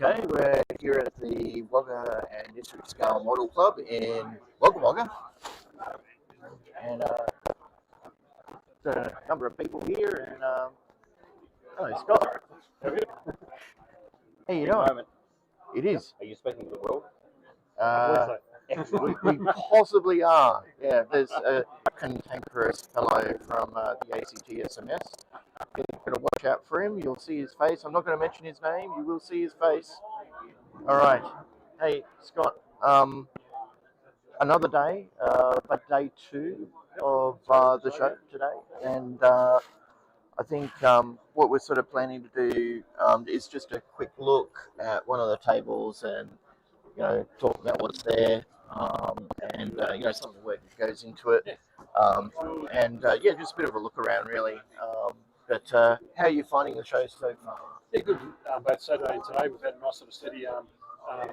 Okay, we're here at the Wagga and District Scale Model Club in Wagga, and there's a number of people here. And hello, Scott. How you doing? It is. Are you speaking to the world? We possibly are. Yeah, there's a cantankerous fellow from the ACT SMS. You've got to watch out for him. You'll see his face. I'm not going to mention his name. You will see his face. All right. Hey, Scott. Another day, but day 2 of the show today, and I think what we're sort of planning to do is just a quick look at one of the tables and talk about what's there, and some of the work that goes into it, and just a bit of a look around really. But how are you finding the show so far? Yeah, good. Both Saturday and today we've had a nice sort of steady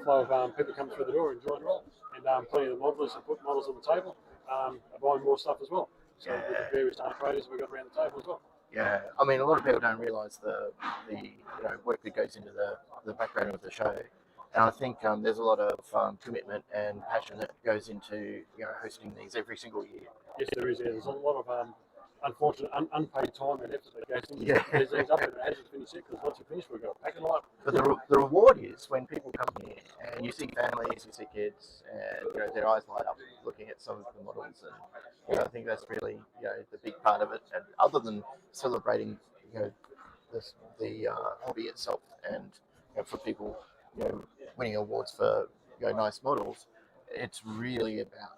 flow of people coming through the door enjoying it all, and plenty of the modelers have put models on the table, are buying more stuff as well. So with the various traders we've got around the table as well. Yeah, I mean, a lot of people don't realise the work that goes into the background of the show, and I think there's a lot of commitment and passion that goes into hosting these every single year. Yes, there is. Yeah. There's a lot of unfortunate unpaid time and effort that goes into these up, and it hasn't finished yet, because once you finish, we've got to pack it up. But the reward is when people come here and you see families, you see kids, and their eyes light up looking at some of the models, and I think that's really the big part of it. And other than celebrating the hobby itself, and for people winning awards for nice models, it's really about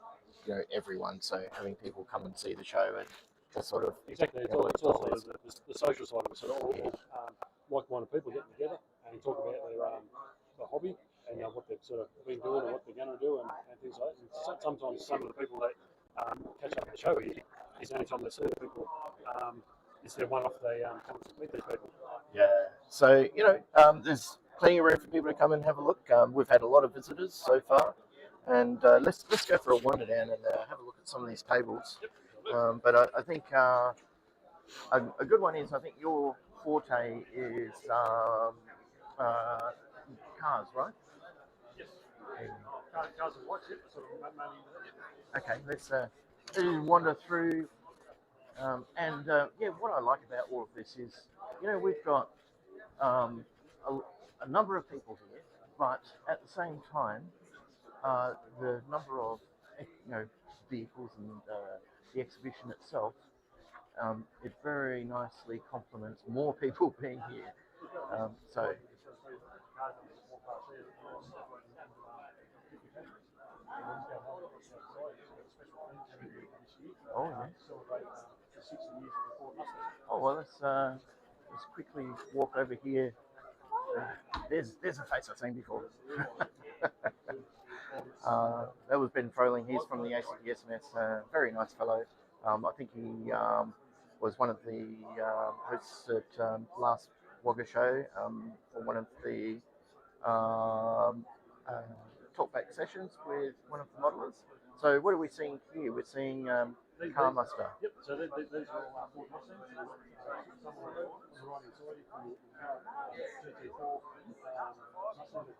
everyone. So having people come and see the show and just sort of exactly. It's also the social side of it. So all like-minded people getting together and talk about their hobby and what they've sort of been doing and what they're going to do and things like that. And sometimes some of the people that catch up at the show here is the only time they see the people. Instead of one-off, they come and meet these people. Yeah. So there's plenty of room for people to come and have a look. We've had a lot of visitors so far, and let's go for a wander down and have a look at some of these tables. But I think a good one is, I think your forte is cars, right? Yes. Cars and watch it, sort of mainly. Okay, let's wander through. And what I like about all of this is, we've got a number of people here, but at the same time, the number of vehicles and the exhibition itself, it very nicely complements more people being here. Oh yeah. Oh well, let's quickly walk over here. There's a face I've seen before. That was Ben Froling. He's from the ACT SMS. Very nice fellow. I think he was one of the hosts at last Wagga show for one of the talkback sessions with one of the modelers. So what are we seeing here? We're seeing car muster. Yep. So these are all Ford Mustangs. Some on the right hand side from the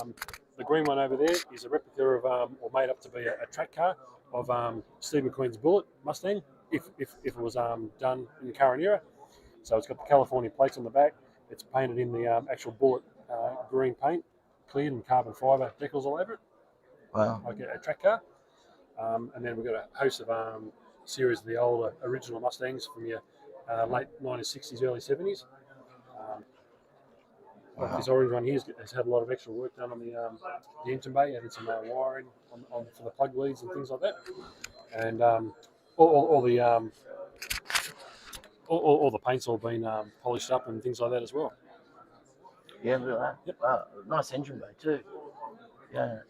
GT4 the green one over there is a replica of, or made up to be a track car of Steve McQueen's Bullet Mustang, if it was done in the current era. So it's got the California plates on the back. It's painted in the actual Bullet green paint, cleared and carbon fibre decals all over it. Wow. Like a track car. And then we've got a host of series of the older original Mustangs from your late 1960s, early 70s. Wow. This orange one here has had a lot of extra work done on the engine bay, added some wiring on for the plug leads and things like that. And all the paint's all been polished up and things like that as well. Yeah, look at that. Yep. Wow, nice engine bay too. Yeah.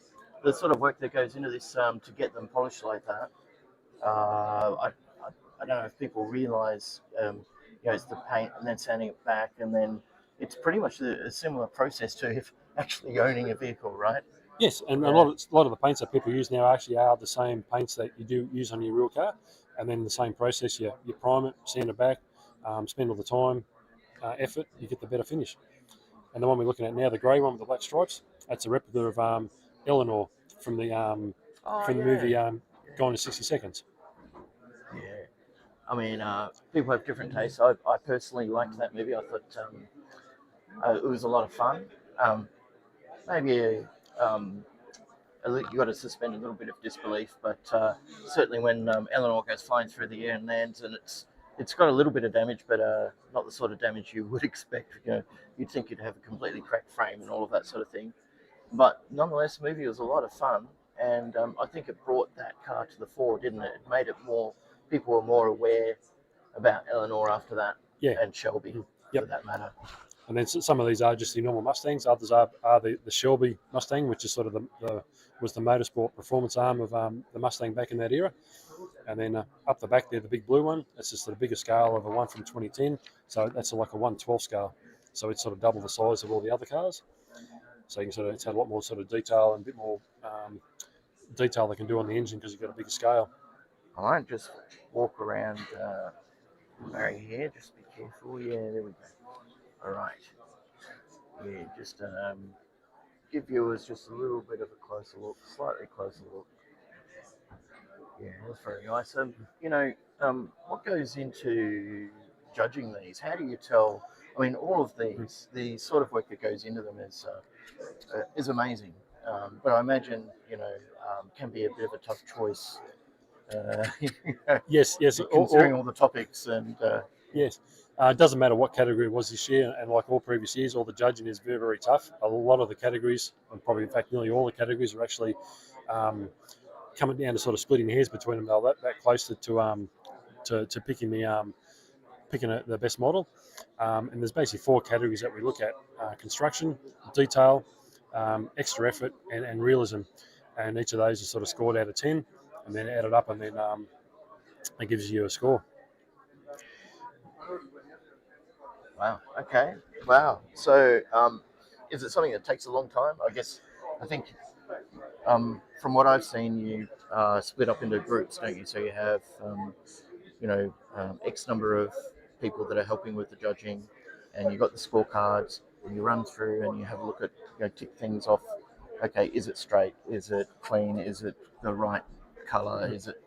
The sort of work that goes into this to get them polished like that, I don't know if people realise, it's the paint and then sanding it back, and then it's pretty much a similar process to if actually owning a vehicle, right? Yes, and a lot of the paints that people use now actually are the same paints that you do use on your real car, and then the same process. You prime it, sand it back, spend all the time, effort, you get the better finish. And the one we're looking at now, the grey one with the black stripes, that's a replica of Eleanor from the movie Gone in 60 Seconds. Yeah. I mean, people have different tastes. I personally liked that movie. I thought it was a lot of fun. Maybe you got to suspend a little bit of disbelief, but certainly when Eleanor goes flying through the air and lands, and it's got a little bit of damage, but not the sort of damage you would expect. You'd think you'd have a completely cracked frame and all of that sort of thing. But nonetheless, the movie was a lot of fun, and I think it brought that car to the fore, didn't it? It made it more. People were more aware about Eleanor after that, and Shelby, for that matter. And then some of these are just the normal Mustangs. Others are the Shelby Mustang, which is sort of was the motorsport performance arm of the Mustang back in that era. And then up the back there, the big blue one, that's just the bigger scale of a one from 2010. So that's like a 1/12 scale. So it's sort of double the size of all the other cars. So you can it's had a lot more sort of detail and a bit more detail they can do on the engine because you've got a bigger scale. I won't just walk around Barry here. Just be careful. Yeah, there we go. All right. Yeah, just give viewers just a little bit of a closer look, slightly closer look. Yeah, that's very nice. What goes into judging these? How do you tell? I mean, all of these, the sort of work that goes into them is amazing. But I imagine, can be a bit of a tough choice. Yes. Considering all the topics and. Yes. It doesn't matter what category it was this year, and like all previous years, all the judging is very, very tough. A lot of the categories, and probably in fact nearly all the categories, are actually coming down to sort of splitting hairs between them. They're that close to picking the best model. And there's basically 4 categories that we look at: construction, detail, extra effort, and realism. And each of those is sort of scored out of 10, and then added up, and then it gives you a score. Wow. Okay. Wow. So, is it something that takes a long time? I think, from what I've seen, you split up into groups, don't you? So you have, X number of people that are helping with the judging, and you've got the scorecards, and you run through and you have a look at, tick things off. Okay, is it straight? Is it clean? Is it the right color? Is it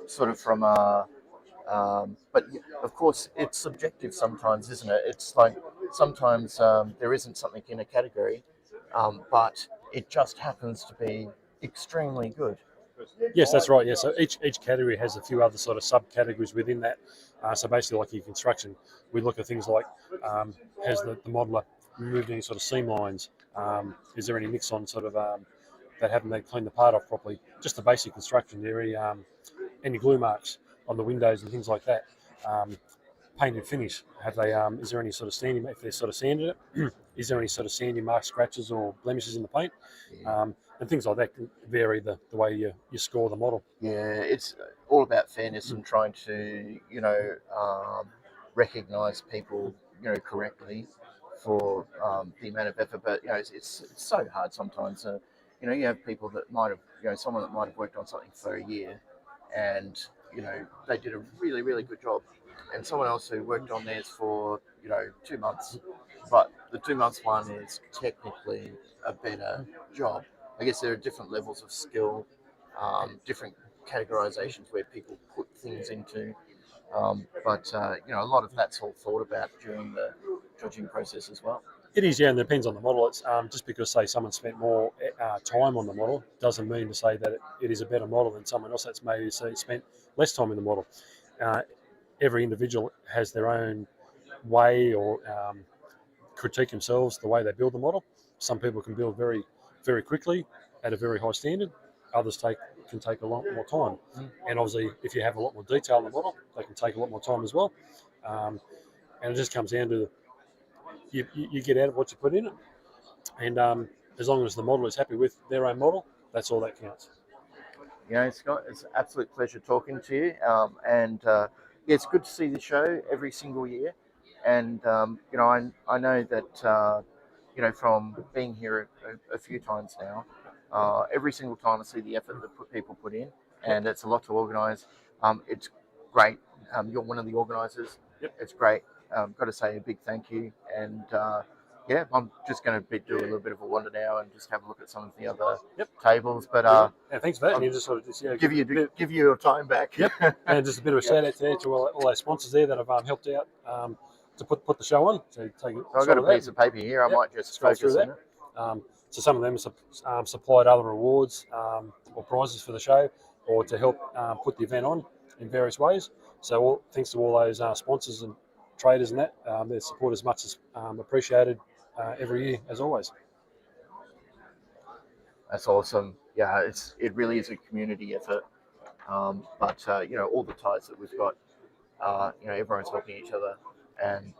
sort of from a but of course, it's subjective sometimes, isn't it? It's like sometimes there isn't something in a category, but it just happens to be extremely good. Yes, that's right. Yeah, so each category has a few other sort of subcategories within that. So basically, like your construction, we look at things like has the modeler removed any sort of seam lines? Is there any mix on sort of that haven't they cleaned the part off properly? Just the basic construction. There any glue marks on the windows and things like that. Paint and finish. Have they? Is there any sort of sanding? If they're sort of sanded it, is there any sort of sanding marks, scratches, or blemishes in the paint? And things like that can vary the way you score the model. Yeah, it's all about fairness and trying to recognise people correctly for the amount of effort. But it's so hard sometimes. You have people that might have someone that might have worked on something for a year, and they did a really, really good job, and someone else who worked on theirs for 2 months, but the 2 months one is technically a better job. I guess there are different levels of skill, different categorizations where people put things into, but a lot of that's all thought about during the judging process as well. It is, yeah, and it depends on the model. It's just because, say, someone spent more time on the model doesn't mean to say that it is a better model than someone else that's maybe spent less time in the model. Every individual has their own way or critique themselves the way they build the model. Some people can build very, very quickly at a very high standard. Others can take a lot more time. And obviously, if you have a lot more detail in the model, they can take a lot more time as well. And it just comes down to you get out of what you put in it. And as long as the model is happy with their own model, that's all that counts. Scott, it's an absolute pleasure talking to you. It's good to see the show every single year. And, I know that, from being here a few times now, every single time I see the effort that people put in, and it's a lot to organise. It's great. You're one of the organisers. Yep. It's great. got to say a big thank you. And yeah, I'm just going to do a little bit of a wander now and just have a look at some of the other tables. But yeah, thanks for that. And you just sort of give you your time back. Yep. And just a bit of a shout out there to all our sponsors there that have helped out to put the show on. So I've got a piece of paper here. I might just focus on it. So some of them supplied other rewards or prizes for the show, or to help put the event on in various ways. So thanks to all those sponsors and traders and that, their support is much as appreciated every year, as always. That's awesome. Yeah, it really is a community effort. But all the ties that we've got, everyone's helping each other, and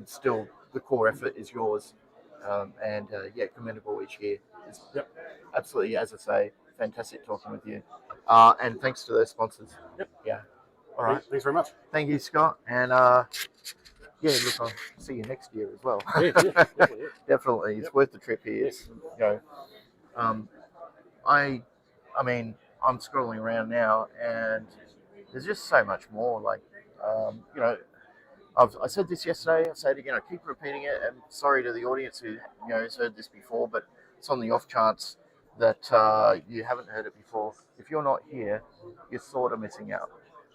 still the core effort is yours. And commendable each year. Absolutely, as I say, fantastic talking with you. And thanks to those sponsors. Yeah. All right. Thanks very much. Thank you, Scott. And look, I'll see you next year as well. Definitely. It's worth the trip here. I'm scrolling around now, and there's just so much more. Like, I said this yesterday. I say it again. I keep repeating it. And sorry to the audience who has heard this before, but it's on the off chance that you haven't heard it before. If you're not here, you're sort of missing out.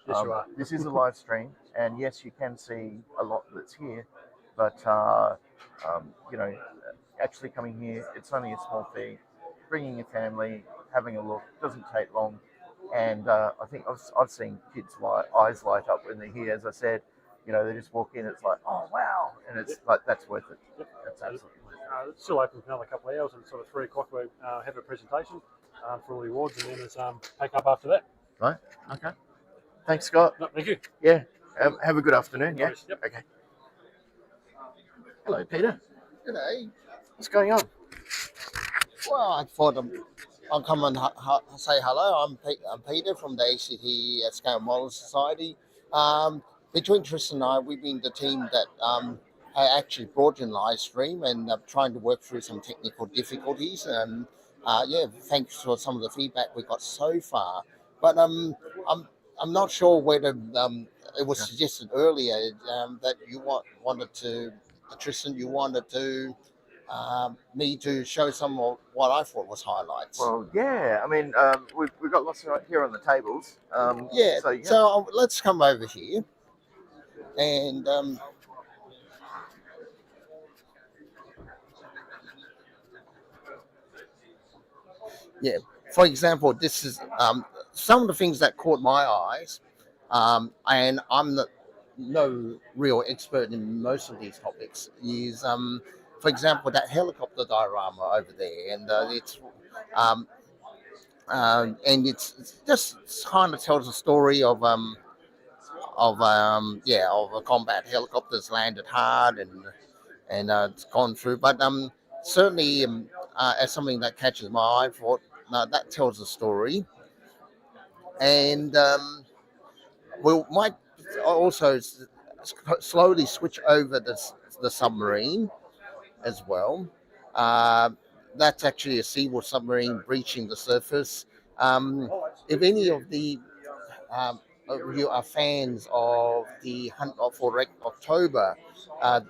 Yes, you are. This is a live stream, and yes, you can see a lot that's here, but actually coming here, it's only a small fee. Bringing your family, having a look, doesn't take long, and I think I've seen kids' eyes light up when they're here. As I said, they just walk in, it's like, oh wow, and it's like that's worth it. That's absolutely worth it. It's still open for another couple of hours, and sort of 3 o'clock we'll have a presentation for all the awards, and then it's pack up after that. Right. Okay. Thanks, Scott. No, thank you. Yeah. Have a good afternoon. Yeah. Yep. Okay. Hello, Peter. G'day. What's going on? Well, I thought I'll come and say hello. I'm Peter from the ACT Scale Model Society. Between Tristan and I, we've been the team that actually brought in Livestream and trying to work through some technical difficulties. And thanks for some of the feedback we got so far. But I'm not sure whether it was suggested earlier that you wanted to, Tristan, you wanted to me to show some of what I thought was highlights. Well, yeah. I mean, we've got lots right here on the tables. So let's come over here. And for example, this is some of the things that caught my eyes, and I'm no real expert in most of these topics, is, for example, that helicopter diorama over there, and it's just kind of tells a story of a combat helicopters landed hard and it's gone through, but certainly as something that catches my eye, for that tells a story. And we might also slowly switch over the submarine as well. That's actually a seaward submarine breaching the surface. If any of you are fans of the Hunt for Red October,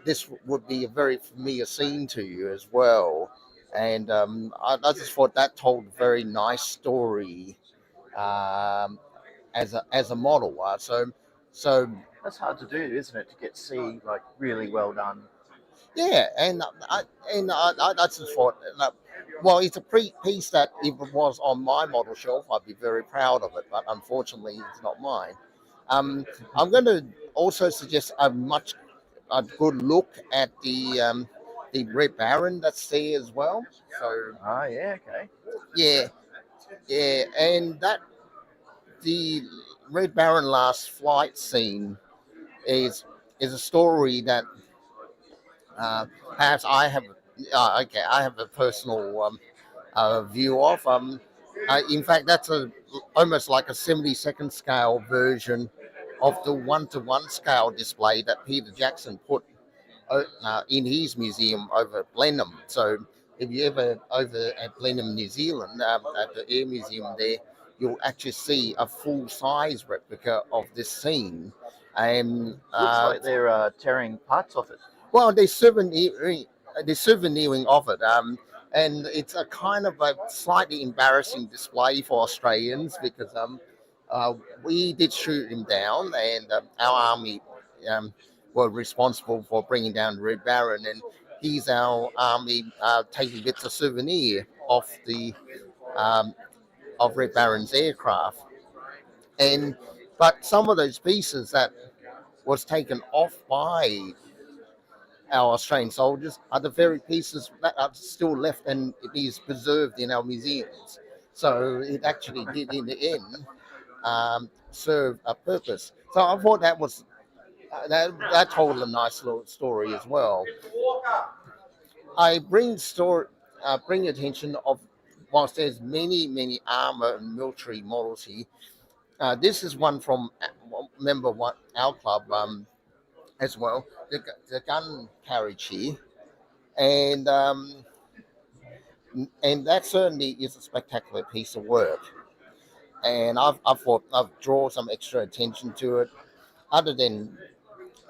this would be a very familiar scene to you as well. And I just thought that told a very nice story as a model. So that's hard to do, isn't it? To get C like really well done. Yeah, and I just thought, well, it's a piece that if it was on my model shelf, I'd be very proud of it. But unfortunately, it's not mine. I'm going to also suggest a good look at the Red Baron that's there as well. So and that the Red Baron last flight scene is a story that perhaps I have a personal view of. In fact, that's almost like a 72nd scale version of the 1:1 scale display that Peter Jackson put in his museum over at Blenheim. So if you're ever over at Blenheim, New Zealand, at the Air Museum there, you'll actually see a full-size replica of this scene. And Looks like they're tearing parts off it. well, they're souveniring of it. And it's a kind of a slightly embarrassing display for Australians because we did shoot him down, and our army were responsible for bringing down the Red Baron, and he's our army taking bits of souvenir off the of Red Baron's aircraft. And but some of those pieces that was taken off by our Australian soldiers are the very pieces that are still left, and it is preserved in our museums. So it actually did, in the end, serve a purpose. So I thought that was that told a nice little story as well. I bring attention of whilst there's many armor and military models here. This is one from member one our club as well. The gun carriage here, and that certainly is a spectacular piece of work. And I've thought I've drawn some extra attention to it, other than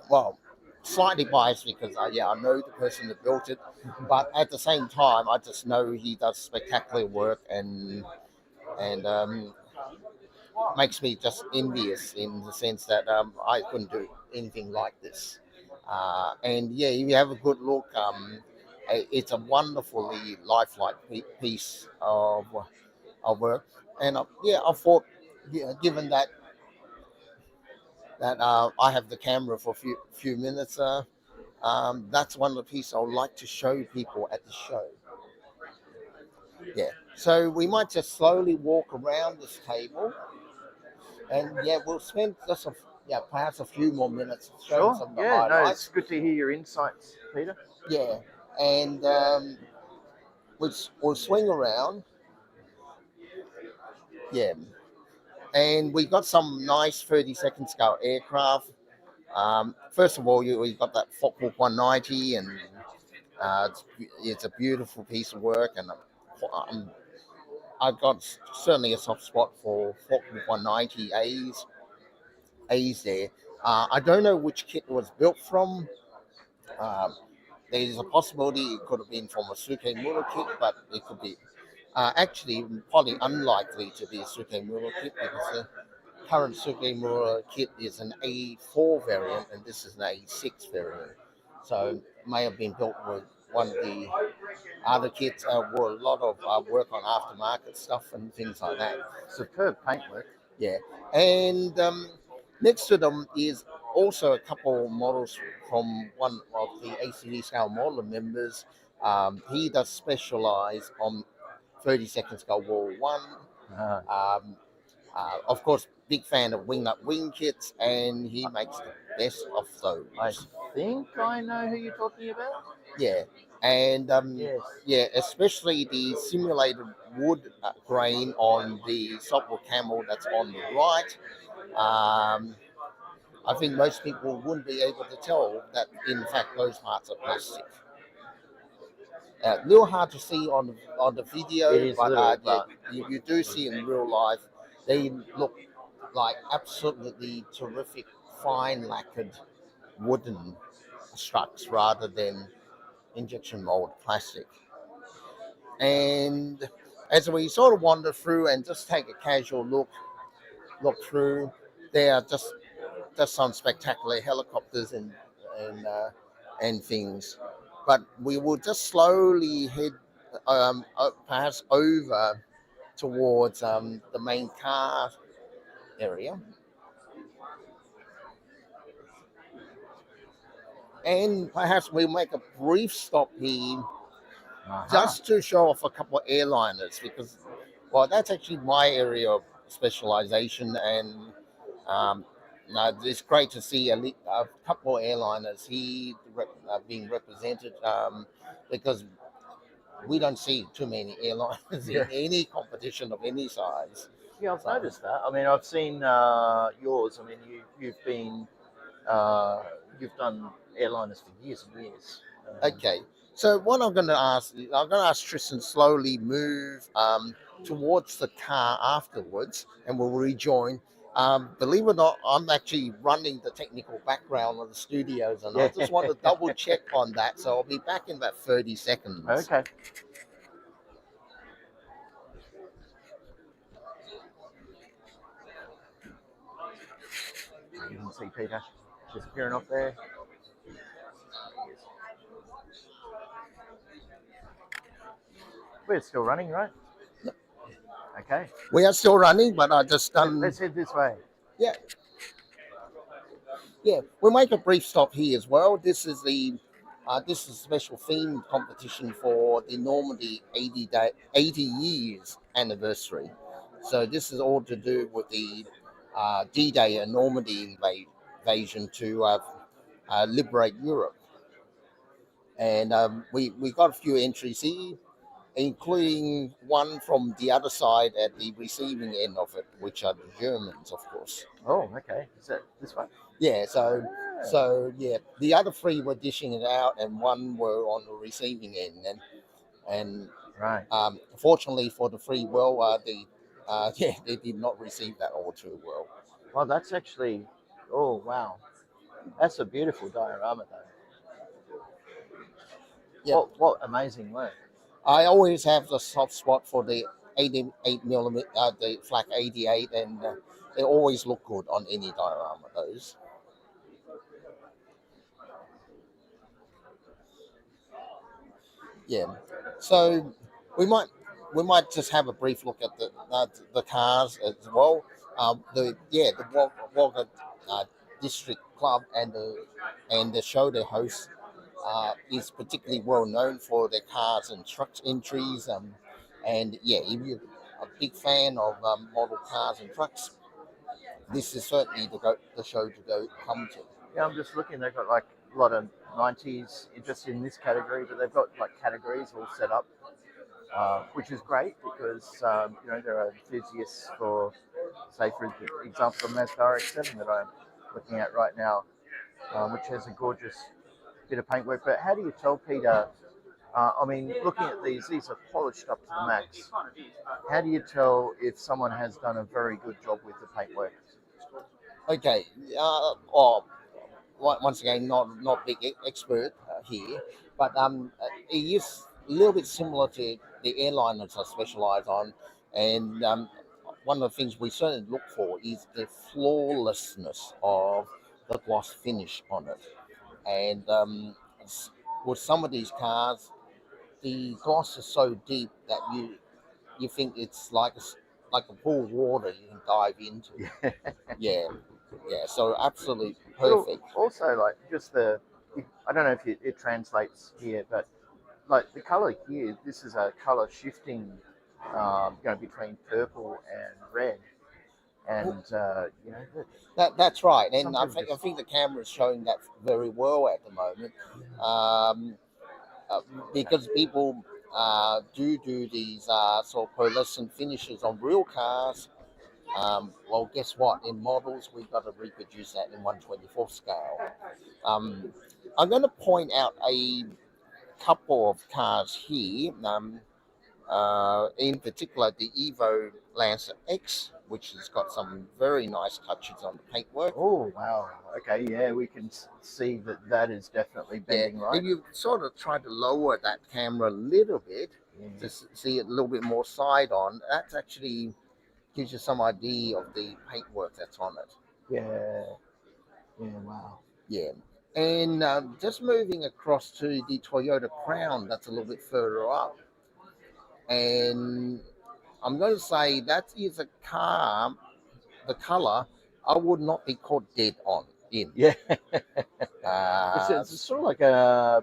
well, slightly biased because I know the person that built it, but at the same time I just know he does spectacular work, and makes me just envious in the sense that I couldn't do anything like this. And yeah, if you have a good look, it's a wonderfully lifelike piece of work. And I thought, given that I have the camera for a few minutes, that's one of the pieces I would like to show people at the show. Yeah, so we might just slowly walk around this table, and we'll spend just perhaps a few more minutes showing some of the Yeah, no, highlights. it's good to hear your insights, Peter. Yeah, and we'll swing around. Yeah, and we got some nice 30-second scale aircraft. First of all, you got that Focke 190, and it's a beautiful piece of work, and I've got certainly a soft spot for Focke 190 A's there. I don't know which kit it was built from. There's a possibility it could have been from a Sukemura kit, but it could be actually probably unlikely to be a Sukemura kit because the current Sukemura kit is an A4 variant and this is an A6 variant. So it may have been built with one of the other kits. Were a lot of work on aftermarket stuff and things like that. Superb paintwork. Yeah, and next to them is also a couple models from one of the ACD scale modeler members. He does specialize on 30-second scale World War One. Of course, big fan of wing up wing kits, and he makes the best of those. I think I know who you're talking about. Yeah, and Yes. especially the simulated wood grain on the softwood camel that's on the right. I think most people wouldn't be able to tell that, in fact, those parts are plastic. A little hard to see on the video, It is but you do see in real life. They look like absolutely terrific, fine lacquered wooden struts rather than injection mold plastic. And as we sort of wander through and just take a casual look through, there are just some spectacular helicopters and things. But we will just slowly head perhaps over towards the main car area. And perhaps we'll make a brief stop here just to show off a couple of airliners because, well, that's actually my area of specialization, and it's great to see a couple of airliners here being represented because we don't see too many airliners in any competition of any size. Yeah, I've noticed that. I mean, I've seen yours. I mean, you've been you've done airliners for years and years. Okay, so what I'm going to ask Tristan slowly move towards the car afterwards, and we'll rejoin. Believe it or not, I'm actually running the technical background of the studios, and I just want to double check on that. So I'll be back in about 30 seconds. Okay. You can see Peter disappearing off there. We're still running, right? Okay. We are still running, but I just Let's head this way. Yeah. Yeah, we'll make a brief stop here as well. This is a special theme competition for the Normandy 80 years anniversary. So this is all to do with the D-Day and Normandy invasion to liberate Europe. And we got a few entries here, including one from the other side at the receiving end of it, which are the Germans, of course. Oh, okay. Is that this one? Yeah, so yeah, the other three were dishing it out, and one were on the receiving end, and Right. Fortunately for the free will, they did not receive that all too well. Well, that's actually, oh wow, that's a beautiful diorama though. Yeah. What amazing work. I always have the soft spot for the 88 millimeter, the flak 88, and they always look good on any diorama. Those. Yeah. So we might just have a brief look at the cars as well. The Wagga District Club and the show they host is particularly well known for their cars and trucks entries. And yeah, if you're a big fan of model cars and trucks, this is certainly the show to come to. Yeah, I'm just looking. They've got like a lot of 90s just in this category, but they've got like categories all set up, which is great because there are enthusiasts for, say, for example, the Mazda RX-7 that I'm looking at right now, which has a gorgeous bit of paintwork. But how do you tell, Peter? I mean, looking at these are polished up to the max. How do you tell if someone has done a very good job with the paintwork? Okay. Once again, not big expert here, but it is a little bit similar to the airliners I specialize on, and one of the things we certainly look for is the flawlessness of the gloss finish on it. And with some of these cars, the gloss is so deep that you think it's like a pool of water you can dive into. Yeah. So absolutely perfect. Also, like just I don't know if it translates here, but like the color here, this is a color shifting, between purple and red. And that's right, and I think the camera is showing that very well at the moment, because people do these sort of pearlescent finishes on real cars. Well, guess what? In models, we've got to reproduce that in 1/24 scale. I'm going to point out a couple of cars here. In particular, the Evo Lancer X, which has got some very nice touches on the paintwork. Oh, wow. Okay, yeah, we can see that is definitely bending, right? If you sort of try to lower that camera a little bit to see it a little bit more side on, that's actually gives you some idea of the paintwork that's on it. Yeah, wow. Yeah. And just moving across to the Toyota Crown, that's a little bit further up. And I'm going to say that is a car, the color, I would not be caught dead on in. Yeah. It's sort of like I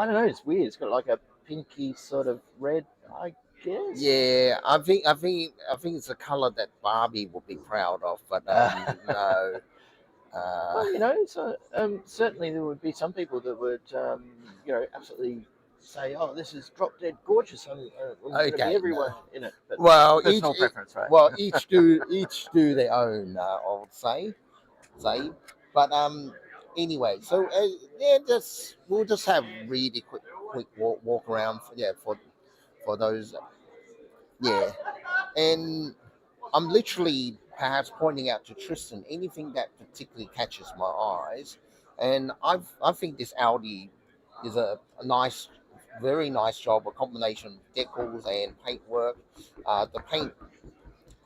don't know, it's weird. It's got like a pinky sort of red, I guess. Yeah, I think it's a color that Barbie would be proud of, but no. Well, so certainly there would be some people that would, absolutely say, "Oh, this is drop dead gorgeous," and okay, be everyone in it. But well, personal preference, right? Well, each do their own. I would say, but anyway. So we'll just have really quick walk around. For those. Yeah, and I'm literally perhaps pointing out to Tristan anything that particularly catches my eyes. And I think this Audi is a nice, very nice job, a combination of decals and paintwork. The paint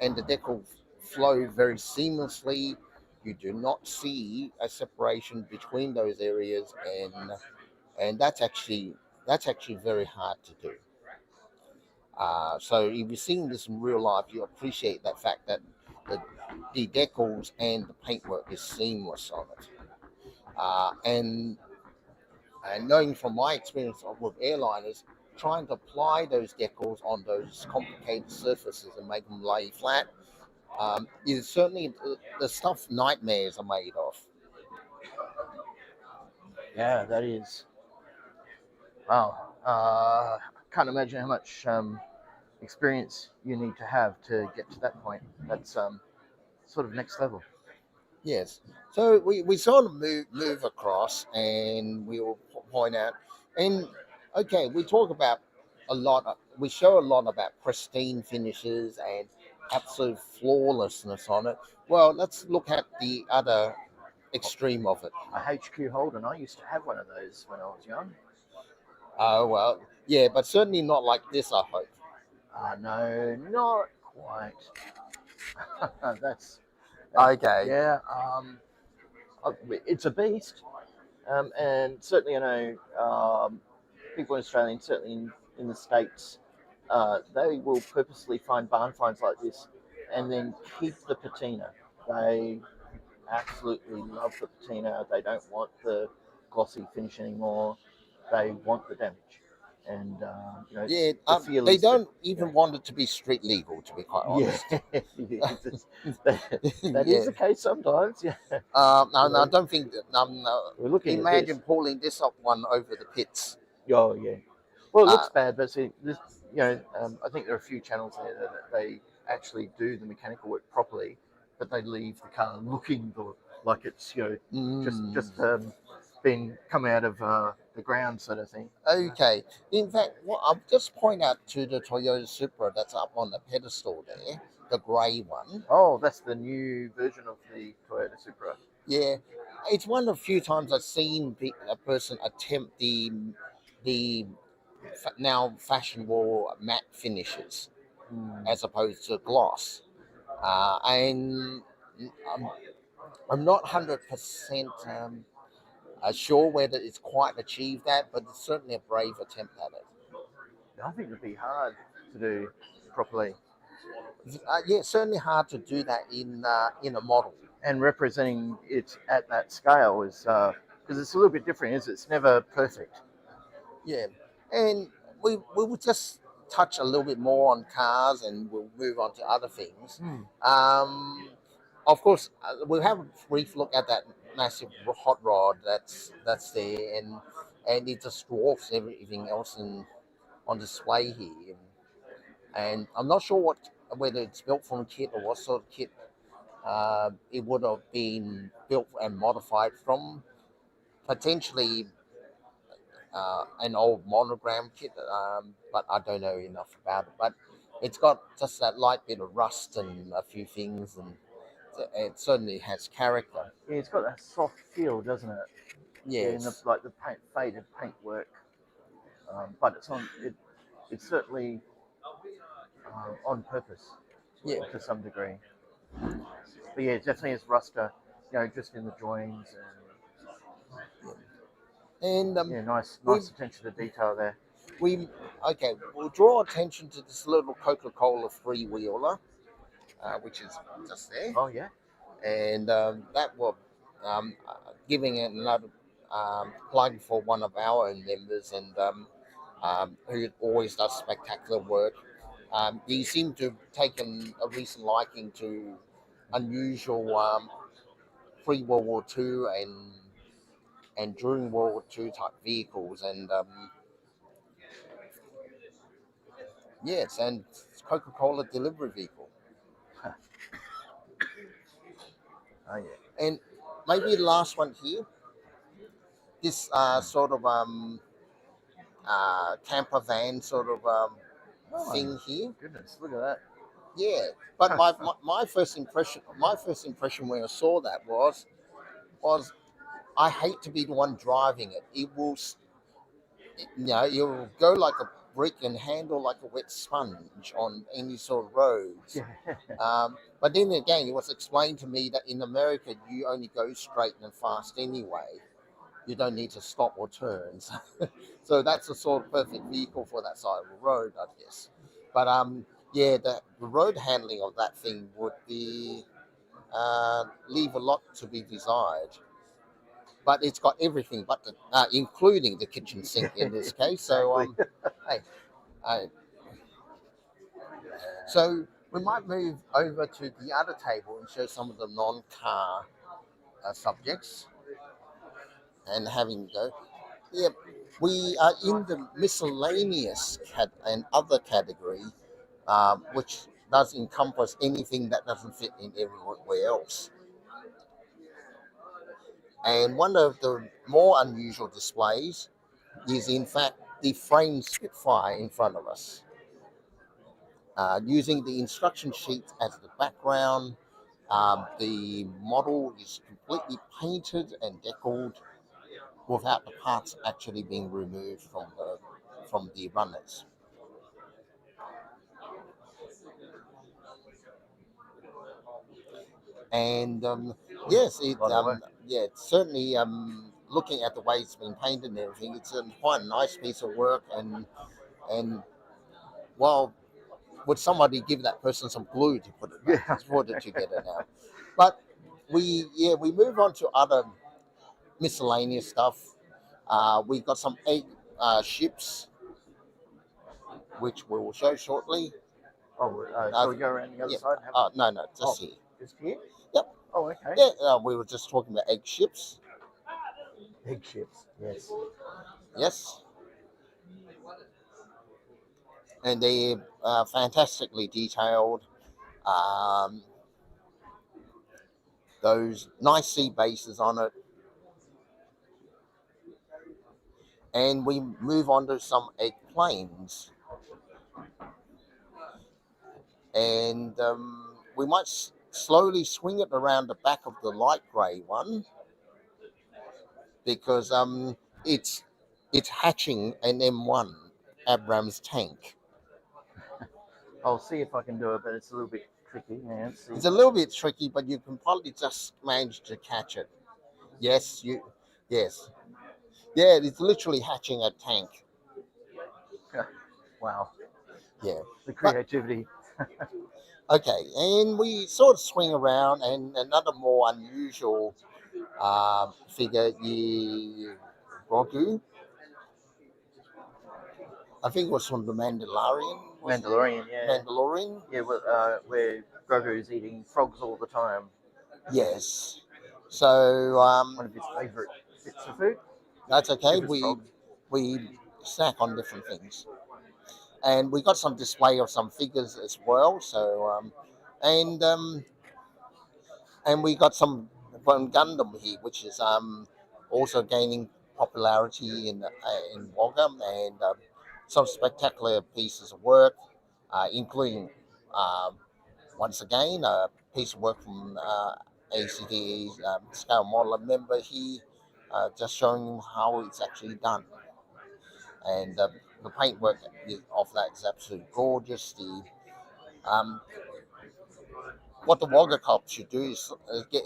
and the decal flow very seamlessly. You do not see a separation between those areas, and that's actually very hard to do. So if you're seeing this in real life, you appreciate that fact that the, the decals and the paintwork is seamless on it. And knowing from my experience with airliners, trying to apply those decals on those complicated surfaces and make them lay flat is certainly the stuff nightmares are made of. Yeah, that is. Wow. Can't imagine how much experience you need to have to get to that point. That's sort of next level. Yes. So we sort of move across and we will point out. And okay, we talk about we show a lot about pristine finishes and absolute flawlessness on it. Well, let's look at the other extreme of it. A HQ Holden. I used to have one of those when I was young. Oh, well, yeah, but certainly not like this, I hope. No, not quite. That's Okay. yeah. It's a beast, and certainly I know people in Australia, and certainly in the States, they will purposely find barn finds like this, and then keep the patina. They absolutely love the patina. They don't want the glossy finish anymore. They want the damage, and Yeah, the feel they is don't even want it to be street legal, to be quite honest. that Yeah. is the case sometimes. Yeah, No, I don't think that. we're looking Imagine at this. pulling this up one over the pits. Oh yeah. Well, it Uh, looks bad, but see, this, I think there are a few channels there that they actually do the mechanical work properly, but they leave the car looking like it's just been come out of the ground sort of thing. Okay. In fact, I'll just point out to the Toyota Supra that's up on the pedestal there, the grey one. Oh, that's the new version of the Toyota Supra. Yeah, it's one of the few times I've seen a person attempt the now fashionable matte finishes as opposed to gloss. And I'm not 100% sure whether it's quite achieved that, but it's certainly a brave attempt at it. I think it'd be hard to do properly. Yeah, it's certainly hard to do that in a model. And representing it at that scale is because it's a little bit different. It's never perfect. Yeah, and we will just touch a little bit more on cars, and we'll move on to other things. Of course, we'll have a brief look at that massive hot rod that's there, and it just dwarfs everything else on display here. And I'm not sure whether it's built from kit or what sort of kit it would have been built and modified from. Potentially an old monogram kit, but I don't know enough about it. But it's got just that light bit of rust and a few things, and it certainly has character. Yeah, it's got that soft feel, doesn't it? Yes. Yeah, in the faded paintwork, but it's certainly on purpose. Yeah. To some degree. But yeah, it definitely is ruster, just in the joins And nice attention to detail there. We'll draw attention to this little CocaCola Freewheeler, which is just there. Oh yeah. And that will giving it another plug for one of our own members, and who always does spectacular work. He seemed to have taken a recent liking to unusual pre-World War II and during World War II type vehicles, and yes, and Coca-Cola delivery vehicle. Oh yeah. And maybe the last one here, this sort of camper van sort of thing here. Goodness, look at that. Yeah, but my first impression when I saw that was I hate to be the one driving it. It'll go like a brick and handle like a wet sponge on any sort of roads. Yeah. But then again, it was explained to me that in America you only go straight and fast anyway. You don't need to stop or turn. So that's a sort of perfect vehicle for that side of the road, I guess. But yeah, the road handling of that thing would be leave a lot to be desired. But it's got everything, but including the kitchen sink in this case. So hey, hey, so we might move over to the other table and show some of the non-car subjects and having go. Yeah, we are in the miscellaneous and other category, which does encompass anything that doesn't fit in everywhere else. And one of the more unusual displays is, in fact, the framed Spitfire in front of us, using the instruction sheet as the background. The model is completely painted and deckled without the parts actually being removed from the runners. And yes, certainly looking at the way it's been painted and everything, it's quite a nice piece of work. And well, would somebody give that person some glue to put it back, put it together now? But we move on to other miscellaneous stuff. We got some egg ships, which we will show shortly. Oh, shall we go around the other side? And have No, just here. Just here? Yep. Oh, okay. Yeah, we were just talking about egg ships. Egg ships. Yes. Yes. And they are fantastically detailed. Those nice sea bases on it. And we move on to some egg planes. And we might slowly swing it around the back of the light grey one, because it's hatching an M1 Abrams tank. I'll see if I can do it, but it's a little bit tricky. Yeah, let's see. It's a little bit tricky, but you can probably just manage to catch it. Yes. Yeah, it's literally hatching a tank. Wow. Yeah. The creativity. Okay, and we sort of swing around, and another more unusual figure is Grogu. I think it was from the Mandalorian. Mandalorian, yeah. Mandalorian? Yeah, where Grogu's eating frogs all the time. Yes. So one of his favourite bits of food. That's okay. Frogs. We snack on different things, and we got some display of some figures as well. So and we got some Bgandam here, which is also gaining popularity in Wagga, and some spectacular pieces of work, including once again a piece of work from ACD's scale modeler member here, just showing how it's actually done, and the paintwork of that is absolutely gorgeous. What the Wagga Club should do is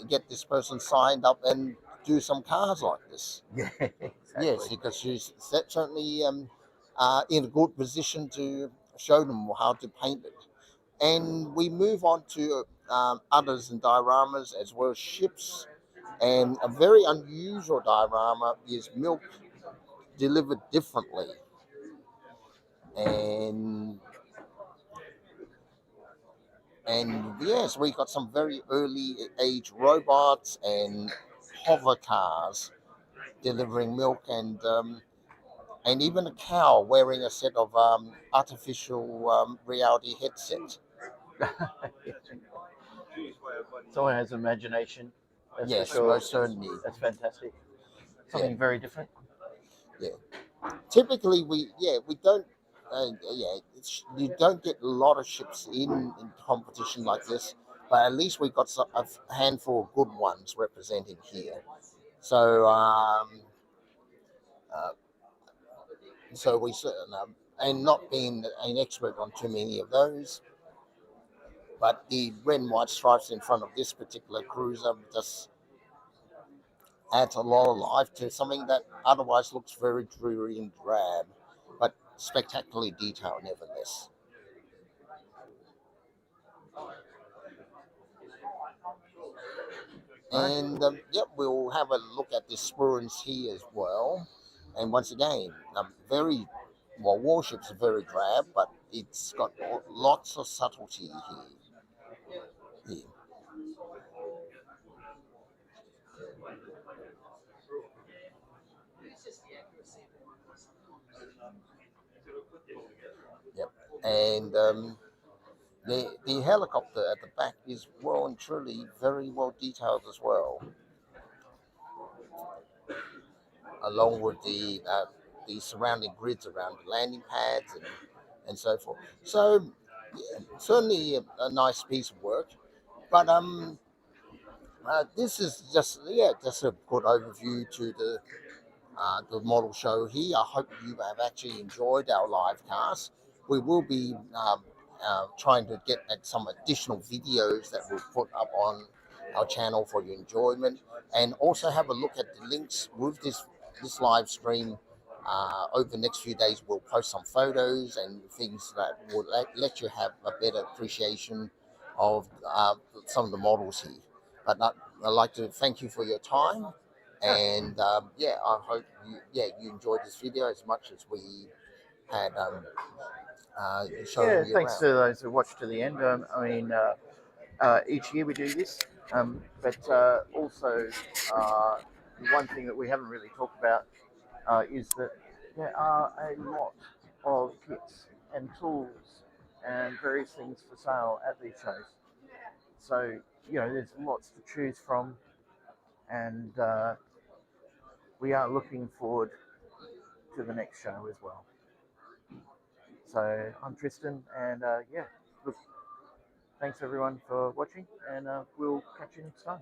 get this person signed up and do some cars like this. Yeah, exactly. Yes, because she's certainly in a good position to show them how to paint it. And we move on to others and dioramas as well as ships. And a very unusual diorama is milk delivered differently. And yes, we got some very early age robots and hover cars delivering milk, and even a cow wearing a set of artificial reality headset. Someone has imagination. Yes, sure. most certainly. That's fantastic. Something very different. Yeah. Typically, we don't yeah, you don't get a lot of ships in competition like this, but at least we got a handful of good ones representing here. So, uh, so we and not being an expert on too many of those, but the red and white stripes in front of this particular cruiser just adds a lot of life to something that otherwise looks very dreary and drab, but spectacularly detailed nevertheless. And yep, we'll have a look at the spurrings here as well. And once again, very well, warships are very drab, but it's got lots of subtlety here. Yep, and the helicopter at the back is well and truly very well detailed as well, along with the surrounding grids around the landing pads and so forth. So yeah, certainly a nice piece of work. But this is just a good overview to the model show here. I hope you have actually enjoyed our live cast. We will be trying to get at some additional videos that we'll put up on our channel for your enjoyment, and also have a look at the links with this live stream. Over the next few days, we'll post some photos and things that will let you have a better appreciation of some of the models here. But I'd like to thank you for your time, and yeah, I hope you enjoyed this video as much as we had Yeah, showing you thanks around. to those who watched to the end. I mean, each year we do this, but also one thing that we haven't really talked about is that there are a lot of kits and tools and various things for sale at these shows. So, there's lots to choose from, and we are looking forward to the next show as well. So, I'm Tristan, and yeah, look, thanks everyone for watching, and we'll catch you next time.